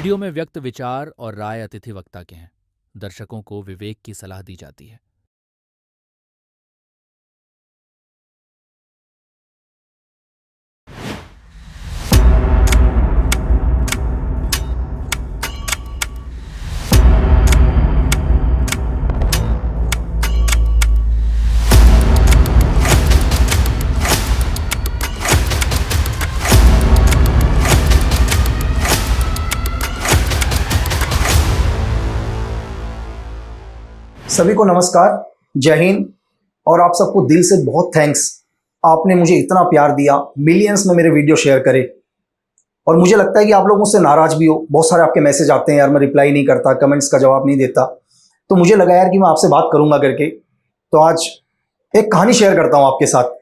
Video में व्यक्त विचार और राय अतिथि वक्ता के हैं। दर्शकों को विवेक की सलाह दी जाती है। सभी को नमस्कार, जय हिंद। और आप सबको दिल से बहुत थैंक्स, आपने मुझे इतना प्यार दिया, मिलियंस में मेरे वीडियो शेयर करे। और मुझे लगता है कि आप लोग मुझसे नाराज भी हो, बहुत सारे आपके मैसेज आते हैं यार मैं रिप्लाई नहीं करता, कमेंट्स का जवाब नहीं देता। तो मुझे लगा यार कि मैं आपसे बात करूंगा करके, तो आज एक कहानी शेयर करता हूं आपके साथ।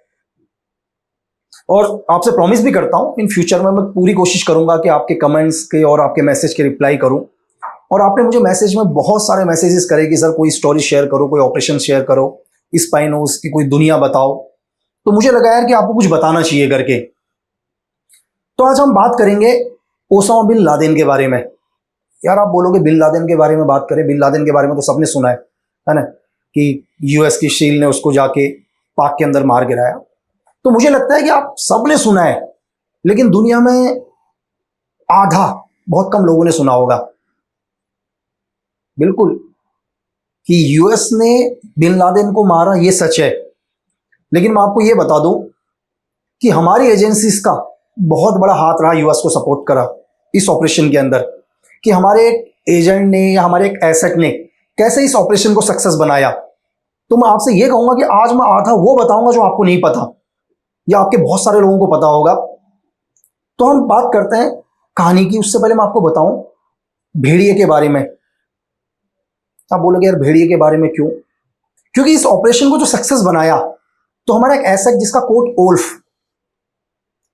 और आपसे प्रॉमिस भी करता हूं इन फ्यूचर में मैं पूरी कोशिश करूंगा कि आपके कमेंट्स के और आपके मैसेज के रिप्लाई करूं। और आपने मुझे मैसेज में बहुत सारे मैसेजेस करे कि सर कोई स्टोरी शेयर करो, कोई ऑपरेशन शेयर करो, स्पाइनोज की कोई दुनिया बताओ। तो मुझे लगा यार कि आपको कुछ बताना चाहिए करके। तो आज हम बात करेंगे ओसामा बिन लादेन के बारे में। यार आप बोलोगे बिन लादेन के बारे में बात करें, बिन लादेन के बारे में तो सबने सुना है ना, कि यूएस की शील ने उसको जाके पाक के अंदर मार गिराया। तो मुझे लगता है कि आप सबने सुना है, लेकिन दुनिया में आधा, बहुत कम लोगों ने सुना होगा। बिल्कुल, कि यूएस ने बिन लादेन को मारा ये सच है, लेकिन मैं आपको ये बता दूं कि हमारी एजेंसीज का बहुत बड़ा हाथ रहा यूएस को सपोर्ट करा इस ऑपरेशन के अंदर, कि हमारे एक एजेंट ने या हमारे एक एसेट ने कैसे इस ऑपरेशन को सक्सेस बनाया। तो मैं आपसे ये कहूंगा कि आज मैं आधा वो बताऊंगा जो आपको नहीं पता या आपके बहुत सारे लोगों को पता होगा। तो हम बात करते हैं कहानी की। उससे पहले मैं आपको बताऊं भेड़िए के बारे में। आप बोलोगे यार भेड़िए के बारे में क्यों? क्योंकि इस ऑपरेशन को जो सक्सेस बनाया, तो हमारा एक एसेट जिसका कोड ओल्फ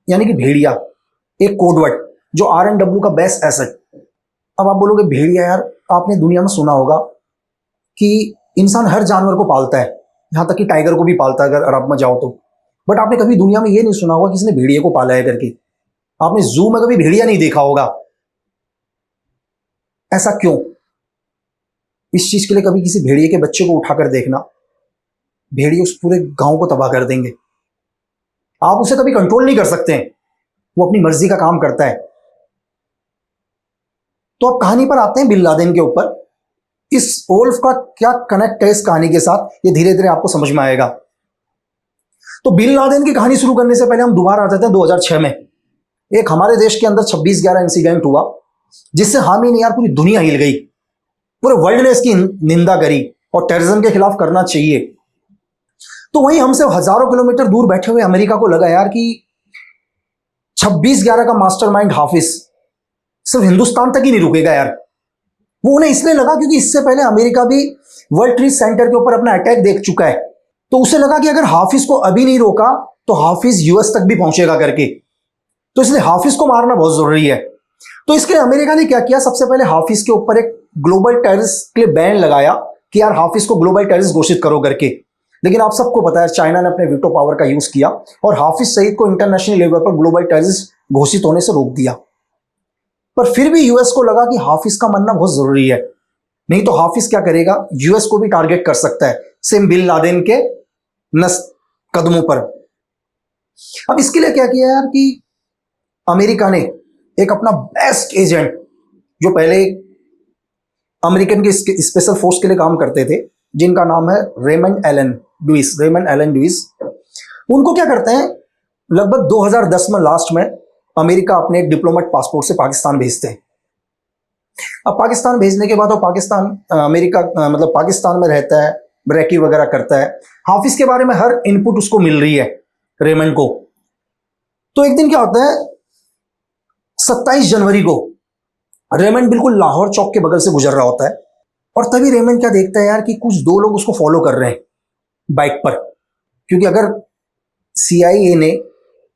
यानी कि भेड़िया, एक कोडवर्ड जो RNW का बेस्ट एसेट। अब आप बोलोगे भेड़िया, यार आपने दुनिया में सुना होगा कि इंसान हर जानवर को पालता है, यहां तक कि टाइगर को भी पालता है अगर अरब में जाओ तो। बट आपने कभी दुनिया में ये नहीं सुना होगा किसी ने भेड़िए को पाला है करके। आपने जू में कभी भेड़िया नहीं देखा होगा। ऐसा क्यों? इस चीज के लिए कभी किसी भेड़िए के बच्चे को उठाकर देखना, भेड़िए उस पूरे गांव को तबाह कर देंगे। आप उसे कभी कंट्रोल नहीं कर सकते हैं, वो अपनी मर्जी का काम करता है। तो अब कहानी पर आते हैं बिन लादेन के ऊपर। इस वोल्फ का क्या कनेक्ट है इस कहानी के साथ, ये धीरे धीरे आपको समझ में आएगा। तो बिन लादेन की कहानी शुरू करने से पहले हम दोबारा आ जाते हैं 2006 में। एक हमारे देश के अंदर 26/11 इंसिडेंट हुआ, जिससे हम ही नहीं यार पूरी दुनिया हिल गई। पूरे वर्ल्ड ने इसकी निंदा करी और टेररिज्म के खिलाफ करना चाहिए। तो वहीं हमसे हजारों किलोमीटर दूर बैठे हुए अमेरिका को लगा यार कि 26/11 का मास्टरमाइंड हाफिज सिर्फ हिंदुस्तान तक ही नहीं रुकेगा यार। वो उन्हें इसलिए लगा क्योंकि इससे पहले अमेरिका भी वर्ल्ड ट्रेड सेंटर के ऊपर अपना अटैक देख चुका है। तो उसे लगा कि अगर हाफिज को अभी नहीं रोका तो हाफिज यूएस तक भी पहुंचेगा करके। तो इसलिए हाफिज को मारना बहुत जरूरी है। तो इसके लिए अमेरिका ने क्या किया, सबसे पहले हाफिज के ऊपर एक ग्लोबल टेररिस्ट के लिए बैन लगाया कि यार हाफिज को ग्लोबल टेररिस्ट घोषित करो करके। लेकिन आप सबको पता है चाइना ने अपने वीटो पावर का यूज किया और हाफिज सईद को इंटरनेशनल लेवल पर ग्लोबल टेररिस्ट घोषित होने से रोक दिया। पर फिर भी यूएस को लगा कि हाफिज का मरना बहुत जरूरी है, नहीं तो हाफिज क्या करेगा, यूएस को भी टारगेट कर सकता है सेम बिन लादेन के कदमों पर। अब इसके लिए क्या किया यार कि अमेरिका ने एक अपना बेस्ट एजेंट, जो पहले अमेरिकन के स्पेशल फोर्स के लिए काम करते थे, जिनका नाम है रेमंड एलन ड्यूइस, उनको क्या करते हैं, लगभग 2010 में लास्ट में अमेरिका अपने एक डिप्लोमेट पासपोर्ट से पाकिस्तान भेजते हैं। अब पाकिस्तान भेजने के बाद वो पाकिस्तान अमेरिका मतलब पाकिस्तान में रहता है, ब्रेकी वगैरह करता है। हाफिज के बारे में हर इनपुट उसको मिल रही है रेमंड को। तो एक दिन क्या होता है, 27 जनवरी को रेमंड बिल्कुल लाहौर चौक के बगल से गुजर रहा होता है और तभी रेमंड क्या देखता है यार कि कुछ दो लोग उसको फॉलो कर रहे हैं बाइक पर। क्योंकि अगर CIA ने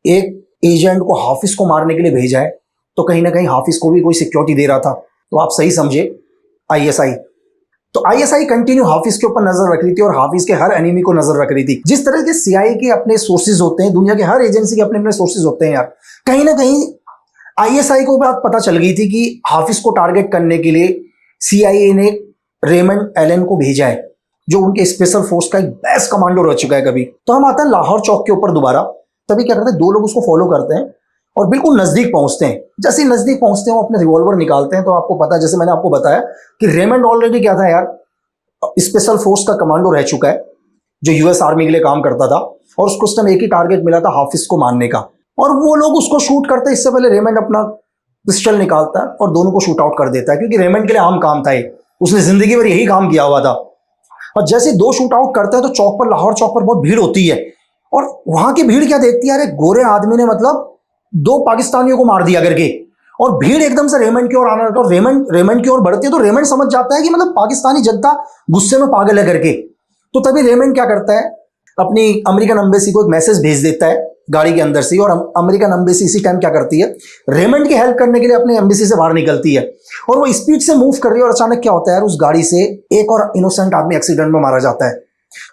एक एजेंट को हाफिज को मारने के लिए भेजा है तो कहीं ना कहीं हाफिज को भी कोई सिक्योरिटी दे रहा था। तो आप सही समझे, ISI। तो ISI कंटिन्यू हाफिज के ऊपर नजर रख रही थी और हाफिज के हर एनिमी को नजर रख रही थी। जिस तरह के CIA के अपने सोर्सेज होते हैं, दुनिया के हर एजेंसी के अपने अपने सोर्सेज होते हैं यार, कहीं ना कहीं आईएसआई को बात पता चल गई थी कि हाफिज को टारगेट करने के लिए सीआईए ने रेमंड एलन को भेजा है, जो उनके स्पेशल फोर्स का एक बेस्ट कमांडो रह चुका है कभी। तो हम आते हैं लाहौर चौक के ऊपर दोबारा। तभी क्या करते हैं, दो लोग उसको फॉलो करते हैं और बिल्कुल नजदीक पहुंचते हैं। जैसे ही नजदीक पहुंचते हैं वो अपने रिवॉल्वर निकालते हैं। तो आपको पता है, जैसे मैंने आपको बताया कि रेमंड ऑलरेडी क्या था यार, स्पेशल फोर्स का कमांडो रह चुका है, जो यूएस आर्मी के लिए काम करता था। और उसको उस टाइम एक ही टारगेट मिला था, हाफिज को मारने का। और वो लोग उसको शूट करते हैं। इससे पहले रेमंड अपना पिस्टल निकालता है और दोनों को शूट आउट कर देता है, क्योंकि रेमंड के लिए आम काम था ये, उसने जिंदगी भर यही काम किया हुआ था। और जैसे दो शूट आउट करते हैं तो चौक पर, लाहौर चौक पर बहुत भीड़ होती है। और वहां की भीड़ क्या देखती है, अरे गोरे आदमी ने मतलब दो पाकिस्तानियों को मार दिया करके। और भीड़ एकदम से रेमंड की ओर आना लगता है। रेमंड की ओर बढ़ती है तो रेमंड समझ जाता है कि मतलब पाकिस्तानी जनता गुस्से में पागल है करके। तो तभी रेमंड क्या करता है, अपनी अमेरिकन एम्बेसी को एक मैसेज भेज देता है गाड़ी के अंदर से। और अमेरिकन एम्बेसी इसी टाइम क्या करती है, रेमंड की हेल्प करने के लिए अपने एम्बेसी से बाहर निकलती है। और वो स्पीड से मूव कर रही है और अचानक क्या होता है यार, उस गाड़ी से एक और इनोसेंट आदमी एक्सीडेंट में मारा जाता है।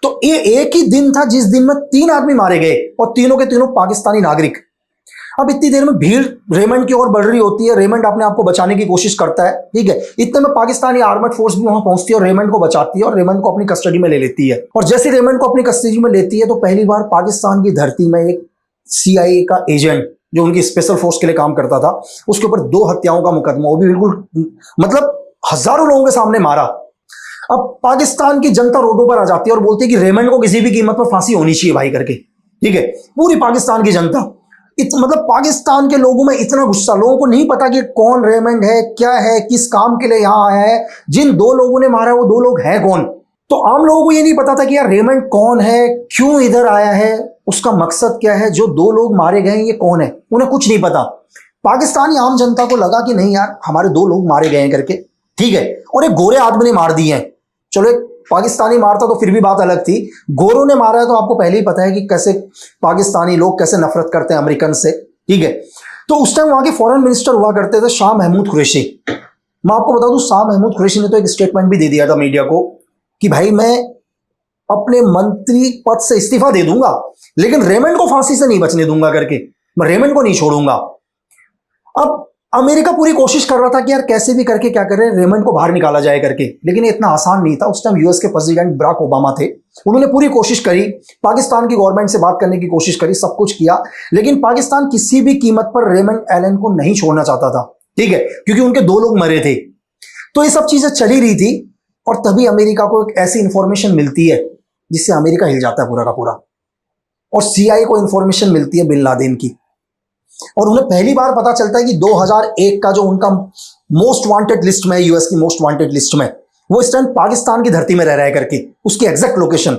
तो ये एक ही दिन था जिस दिन में 3 आदमी मारे गए, और तीनों के तीनों पाकिस्तानी नागरिक। अब इतनी देर में भीड़ रेमंड की ओर बढ़ रही होती है। रेमंड अपने आप को बचाने की कोशिश करता है, ठीक है। इतने में पाकिस्तानी आर्मड फोर्स भी वहां पहुंचती है और रेमंड को बचाती है और रेमंड को अपनी कस्टडी में ले लेती है। और जैसे रेमंड को अपनी कस्टडी में लेती है तो पहली बार पाकिस्तान की धरती में एक सीआईए का एजेंट, जो उनकी स्पेशल फोर्स के लिए काम करता था, उसके ऊपर 2 हत्याओं का मुकदमा, वो भी बिल्कुल मतलब हजारों लोगों के सामने मारा। अब पाकिस्तान की जनता रोडों पर आ जाती है और बोलती है कि रेमंड को किसी भी कीमत पर फांसी होनी चाहिए भाई करके, ठीक है। पूरी पाकिस्तान की जनता, मतलब पाकिस्तान के लोगों में इतना गुस्सा, लोगों को नहीं पता कि कौन रेमंड है, क्या है, किस काम के लिए यहां आया है, जिन 2 लोगों ने मारा वो 2 लोग हैं कौन। तो आम लोगों को ये नहीं पता था कि यार रेमंड कौन है, क्यों इधर आया है, उसका मकसद क्या है, जो 2 लोग मारे गए हैं ये कौन है, उन्हें कुछ नहीं पता। पाकिस्तानी आम जनता को लगा कि नहीं यार, हमारे 2 लोग मारे गए हैं करके, ठीक है। और एक गोरे आदमी ने मार दिए हैं। चलो एक पाकिस्तानी मारता तो फिर भी बात अलग थी, गोरों ने मारा है तो आपको पहले ही पता है कि कैसे पाकिस्तानी लोग कैसे नफरत करते हैं अमेरिकन से, ठीक है। तो उस टाइम वहां के फॉरेन मिनिस्टर हुआ करते थे शाह महमूद कुरैशी। मैं आपको बता दूं, शाह महमूद कुरैशी ने तो एक स्टेटमेंट भी दे दिया था मीडिया को कि भाई मैं अपने मंत्री पद से इस्तीफा दे दूंगा, लेकिन रेमंड को फांसी से नहीं बचने दूंगा करके, मैं रेमंड को नहीं छोड़ूंगा। अब अमेरिका पूरी कोशिश कर रहा था कि यार कैसे भी करके क्या करें, रेमंड को बाहर निकाला जाए करके, लेकिन ये इतना आसान नहीं था। उस टाइम यूएस के प्रेसिडेंट बराक ओबामा थे, उन्होंने पूरी कोशिश करी, पाकिस्तान की गवर्नमेंट से बात करने की कोशिश करी, सब कुछ किया, लेकिन पाकिस्तान किसी भी कीमत पर रेमंड एलन को नहीं छोड़ना चाहता था, ठीक है, क्योंकि उनके 2 लोग मरे थे। तो ये सब चीजें चली रही थी और तभी अमेरिका को एक ऐसी इंफॉर्मेशन मिलती है जिससे अमेरिका हिल जाता है पूरा का पूरा। और सीआईए को इंफॉर्मेशन मिलती है बिन लादेन की, और उन्हें पहली बार पता चलता है कि 2001 का जो उनका मोस्ट वांटेड लिस्ट में, यूएस की मोस्ट वांटेड लिस्ट में, वो इस टाइम पाकिस्तान की धरती में रह रहा है करके, उसकी एग्जैक्ट लोकेशन।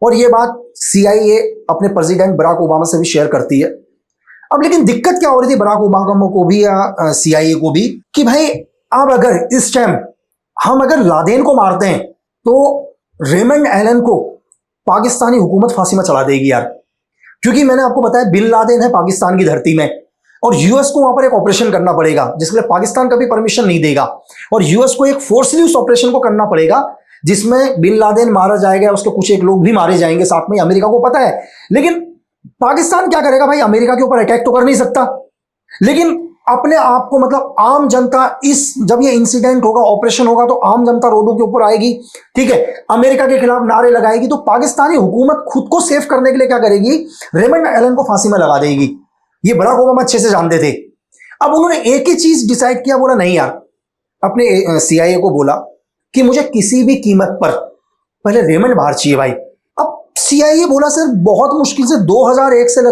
और ये बात सीआईए अपने प्रेसिडेंट बराक ओबामा से भी शेयर करती है। अब लेकिन दिक्कत क्या हो रही थी बराक ओबामा को भी या सीआईए को भी, कि भाई अब अगर इस टाइम हम अगर लादेन को मारते हैं तो रेमंड एलन को पाकिस्तानी हुकूमत फांसी में चढ़ा देगी यार, क्योंकि मैंने आपको बताया बिन लादेन है पाकिस्तान की धरती में, और यूएस को वहां पर एक ऑपरेशन करना पड़ेगा जिसके लिए पाकिस्तान कभी परमिशन नहीं देगा, और यूएस को एक फोर्सली उस ऑपरेशन को करना पड़ेगा जिसमें बिन लादेन मारा जाएगा, उसके कुछ एक लोग भी मारे जाएंगे साथ में, अमेरिका को पता है। लेकिन पाकिस्तान क्या करेगा भाई, अमेरिका के ऊपर अटैक तो कर नहीं सकता, लेकिन अपने आप को मतलब आम जनता, इस जब ये इंसिडेंट होगा, ऑपरेशन होगा, तो आम जनता रोडों के ऊपर आएगी, ठीक है, अमेरिका के खिलाफ नारे लगाएगी, तो पाकिस्तानी हुकूमत खुद को सेव करने के लिए क्या करेगी, रेमंड एलन को फांसी में लगा देगी। ये बराक ओबामा अच्छे से जानते थे। अब उन्होंने एक ही चीज डिसाइड किया, बोला नहीं यार, अपने सीआईए को बोला कि मुझे किसी भी कीमत पर पहले रेमंड बाहर चाहिए भाई। अब सीआईए बोला सर बहुत मुश्किल से 2001 से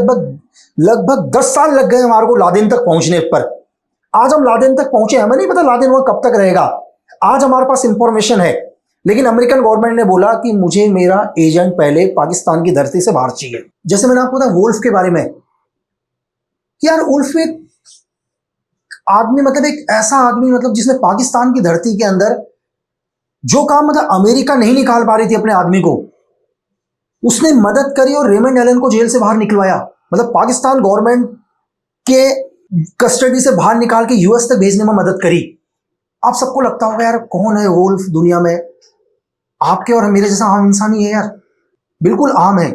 लगभग 10 साल लग गए हमारे को लादेन तक पहुंचने पर। आज हम लादेन तक पहुंचे, हमें नहीं पता लादेन वहां कब तक रहेगा, आज हमारे पास इंफॉर्मेशन है, लेकिन अमेरिकन गवर्नमेंट ने बोला कि मुझे मेरा एजेंट पहले पाकिस्तान की धरती से बाहर चाहिए। जैसे मैंने आपको बताया वुल्फ के बारे में, यार वुल्फ एक आदमी, मतलब एक ऐसा आदमी, मतलब जिसने पाकिस्तान की धरती के अंदर जो काम मतलब अमेरिका नहीं निकाल पा रही थी अपने आदमी को, उसने मदद करी और रेमंड एलन को जेल से बाहर निकलवाया। मतलब पाकिस्तान गवर्नमेंट के कस्टडी से बाहर निकाल के यूएस तक भेजने में मदद करी। आप सबको लगता होगा यार कौन है वुल्फ दुनिया में, आपके और मेरे जैसा आम इंसान ही है यार, बिल्कुल आम है,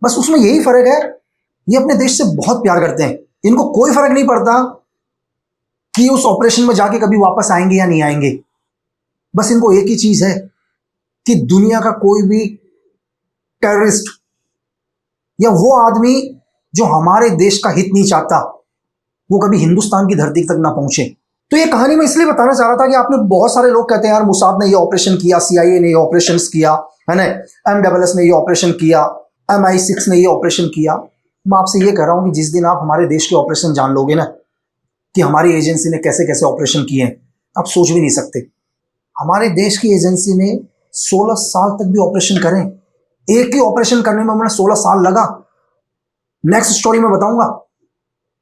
बस उसमें यही फर्क है, ये अपने देश से बहुत प्यार करते हैं, इनको कोई फर्क नहीं पड़ता कि उस ऑपरेशन में जाके कभी वापस आएंगे या नहीं आएंगे। बस इनको एक ही चीज है कि दुनिया का कोई भी टेररिस्ट या वो आदमी जो हमारे देश का हित नहीं चाहता वो कभी हिंदुस्तान की धरती तक ना पहुंचे। तो ये कहानी मैं इसलिए बताना चाह रहा था कि आपने बहुत सारे लोग कहते हैं यार मोसाद ने ये ऑपरेशन किया, CIA ने ये ऑपरेशन किया, है ना, MSS ने ये ऑपरेशन किया, MI6 ने ये ऑपरेशन किया। मैं आपसे ये कह रहा हूं कि जिस दिन आप हमारे देश के ऑपरेशन जान लोगे ना कि हमारी एजेंसी ने कैसे कैसे ऑपरेशन किए हैं, आप सोच भी नहीं सकते। हमारे देश की एजेंसी ने 16 साल तक भी ऑपरेशन करें, एक ही ऑपरेशन करने में हमें 16 साल लगा, नेक्स्ट स्टोरी में बताऊंगा।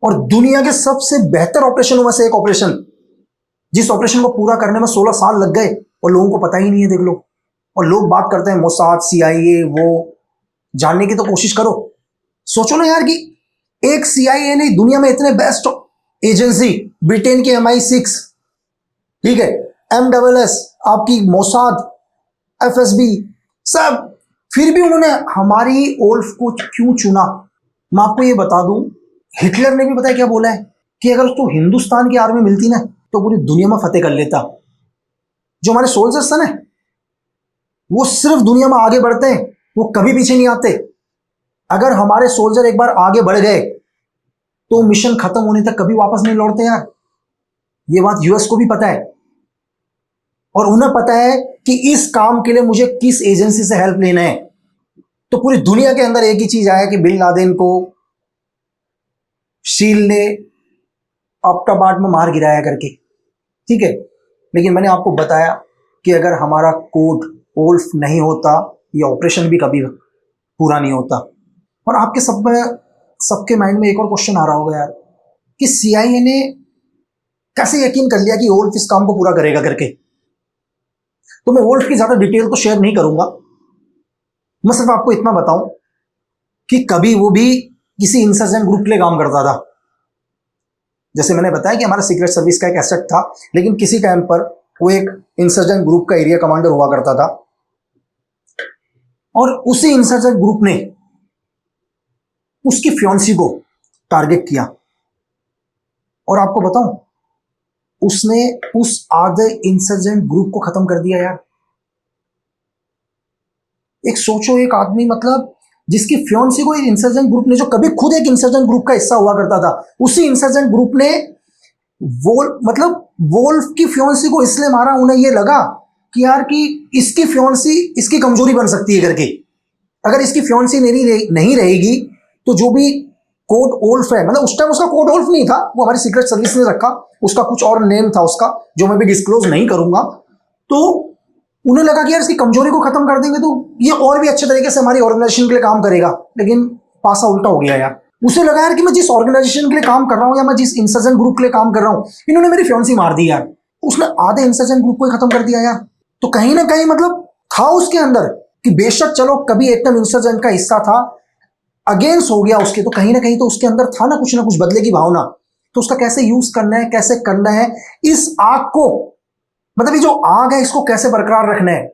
और दुनिया के सबसे बेहतर ऑपरेशनों में से एक ऑपरेशन, जिस ऑपरेशन को पूरा करने में 16 साल लग गए और लोगों को पता ही नहीं है, देख लो। और लोग बात करते हैं मोसाद, CIA, वो जानने की तो कोशिश करो। सोचो ना यार कि एक CIA ने दुनिया में इतने बेस्ट एजेंसी, ब्रिटेन की MI6, ठीक है, MSS, आपकी मोसाद, FSB, सब, फिर भी उन्होंने हमारी ओल्फ को क्यों चुना? मैं आपको ये बता दूं, हिटलर ने भी पता है क्या बोला है कि अगर उसको हिंदुस्तान की आर्मी मिलती ना तो पूरी दुनिया में फतेह कर लेता। जो हमारे सोल्जर्स हैं ना, वो सिर्फ दुनिया में आगे बढ़ते हैं, वो कभी पीछे नहीं आते। अगर हमारे सोल्जर एक बार आगे बढ़ गए तो मिशन खत्म होने तक कभी वापस नहीं लौटते यार। ये बात US को भी पता है और उन्हें पता है कि इस काम के लिए मुझे किस एजेंसी से हेल्प लेना है। तो पूरी दुनिया के अंदर एक ही चीज आया कि बिन लादेन को शील ने अब्टाबाद में मार गिराया करके, ठीक है। लेकिन मैंने आपको बताया कि अगर हमारा कोड ओल्फ नहीं होता ये ऑपरेशन भी कभी पूरा नहीं होता। और आपके सबके माइंड में एक और क्वेश्चन आ रहा होगा यार कि CIA ने कैसे यकीन कर लिया कि ओल्फ इस काम को पूरा करेगा करके। तो मैं ओल्फ की ज्यादा डिटेल तो शेयर नहीं करूंगा, मैं सिर्फ आपको इतना बताऊं कि कभी वो भी किसी इंसर्जेंट ग्रुप के लिए काम करता था। जैसे मैंने बताया कि हमारा सीक्रेट सर्विस का एक एसेट था, लेकिन किसी टाइम पर वो एक इंसर्जेंट ग्रुप का एरिया कमांडर हुआ करता था और उसी इंसर्जेंट ग्रुप ने उसकी फियांसी को टारगेट किया। और आपको बताऊं, उसने उस आधे इंसर्जेंट ग्रुप को खत्म कर दिया यार। एक सोचो, एक आदमी मतलब जिसकी फियांसी को इंसर्जेंट ग्रुप ने, जो कभी खुद एक इंसर्जेंट ग्रुप का हिस्सा हुआ करता था, उसी इंसर्जेंट ग्रुप ने वोल्फ की फियांसी को इसलिए मारा। उन्हें यह लगा कि यार कि इसकी फियांसी इसकी कमजोरी बन सकती है करके। अगर इसकी फियांसी नहीं रहेगी तो जो भी कोड ओल्फ है, मतलब उस टाइम उसका कोड ओल्फ नहीं था, वो हमारी सीक्रेट सर्विस ने रखा, उसका कुछ और नेम था उसका, जो मैं भी डिस्क्लोज नहीं करूंगा। तो उन्हें लगा कि यार इसकी कमजोरी को खत्म कर देंगे तो ये और भी अच्छे तरीके से हमारी ऑर्गेनाइजेशन के लिए काम करेगा। लेकिन पासा उल्टा हो गया यार। उसे लगा यार कि मैं जिस ऑर्गेनाइजेशन के लिए काम कर रहा हूं या मैं जिस इंसर्जेंट ग्रुप के लिए काम कर रहा हूं, इन्होंने मेरी फियांसी मार दी यार। उसने आधे इंसर्जेंट ग्रुप को ही खत्म कर दिया यार। तो कहीं ना कहीं मतलब था उसके अंदर कि बेशक चलो कभी एकदम इंसर्जेंट का हिस्सा था, अगेंस्ट हो गया उसके, तो कहीं ना कहीं तो उसके अंदर था ना कुछ बदले की भावना। तो उसका कैसे यूज करना है, कैसे करना है, इस आग को, मतलब ये जो आग है इसको कैसे बरकरार रखना है।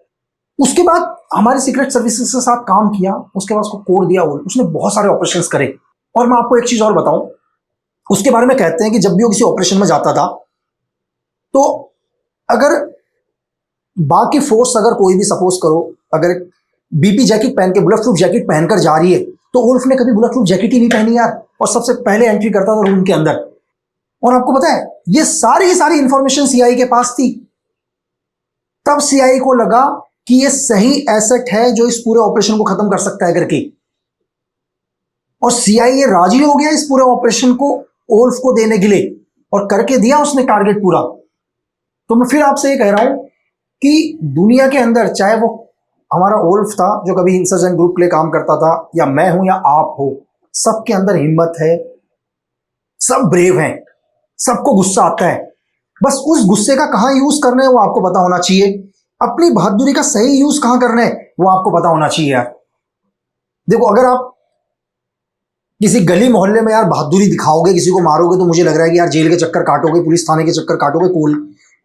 उसके बाद हमारी सीक्रेट सर्विसेज के साथ काम किया, उसके बाद उसको कोड दिया, उसने बहुत सारे ऑपरेशंस करे। और मैं आपको एक चीज और बताऊं, उसके बारे में कहते हैं कि जब भी वो किसी ऑपरेशन में जाता था तो अगर बाकी फोर्स, अगर कोई भी सपोज करो अगर BP जैकेट पहन के, बुलेट प्रूफ जैकेट पहनकर जा रही है, तो वुल्फ ने कभी बुलेट प्रूफ जैकेट ही नहीं पहनी यार, और सबसे पहले एंट्री करता था रूम के अंदर। और आपको पता है ये सारी की सारी इंफॉर्मेशन CIA के पास थी। तब CIA को लगा कि ये सही एसेट है जो इस पूरे ऑपरेशन को खत्म कर सकता है करके, और CIA राजी हो गया इस पूरे ऑपरेशन को ओल्फ को देने के लिए, और करके दिया उसने टारगेट पूरा। तो मैं फिर आपसे ये कह रहा हूं कि दुनिया के अंदर, चाहे वो हमारा ओल्फ था जो कभी इंसर्जेंट ग्रुप के लिए काम करता था, या मैं हूं या आप हो, सबके अंदर हिम्मत है, सब ब्रेव हैं, सबको गुस्सा आता है। बस उस गुस्से का कहां यूज करना है वो आपको पता होना चाहिए। अपनी बहादुरी का सही यूज कहां करना है वो आपको पता होना चाहिए यार। देखो, अगर आप किसी गली मोहल्ले में यार बहादुरी दिखाओगे, किसी को मारोगे, तो मुझे लग रहा है कि यार जेल के चक्कर काटोगे, पुलिस थाने के चक्कर काटोगे,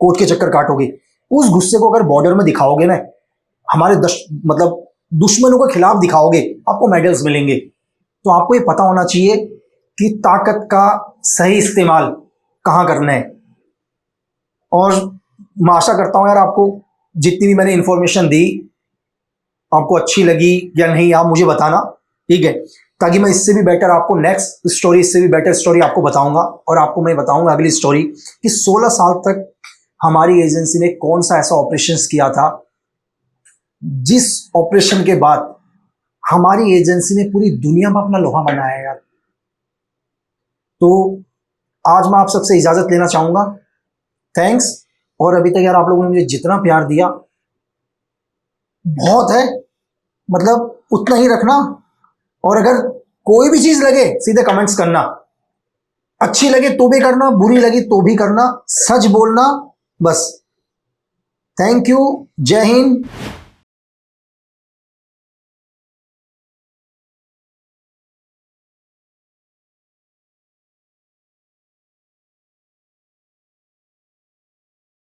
कोर्ट के चक्कर काटोगे। उस गुस्से को अगर बॉर्डर में दिखाओगे ना, हमारे मतलब दुश्मनों के खिलाफ दिखाओगे, आपको मेडल्स मिलेंगे। तो आपको ये पता होना चाहिए कि ताकत का सही इस्तेमाल कहाँ करना है। और मैं आशा करता हूँ यार आपको जितनी भी मैंने इंफॉर्मेशन दी आपको अच्छी लगी या नहीं, आप मुझे बताना, ठीक है, ताकि मैं इससे भी बेटर आपको नेक्स्ट स्टोरी, इससे भी बेटर स्टोरी आपको बताऊंगा। और आपको मैं बताऊंगा अगली स्टोरी कि 16 साल तक हमारी एजेंसी ने कौन सा ऐसा ऑपरेशन किया था जिस ऑपरेशन के बाद हमारी एजेंसी ने पूरी दुनिया में अपना लोहा बनाया यार। तो आज मैं आप सबसे इजाजत लेना चाहूंगा। थैंक्स। और अभी तक यार आप लोगों ने मुझे जितना प्यार दिया बहुत है, मतलब उतना ही रखना। और अगर कोई भी चीज लगे सीधे कमेंट्स करना, अच्छी लगे तो भी करना, बुरी लगी तो भी करना, सच बोलना बस। Thank you. जय हिंद।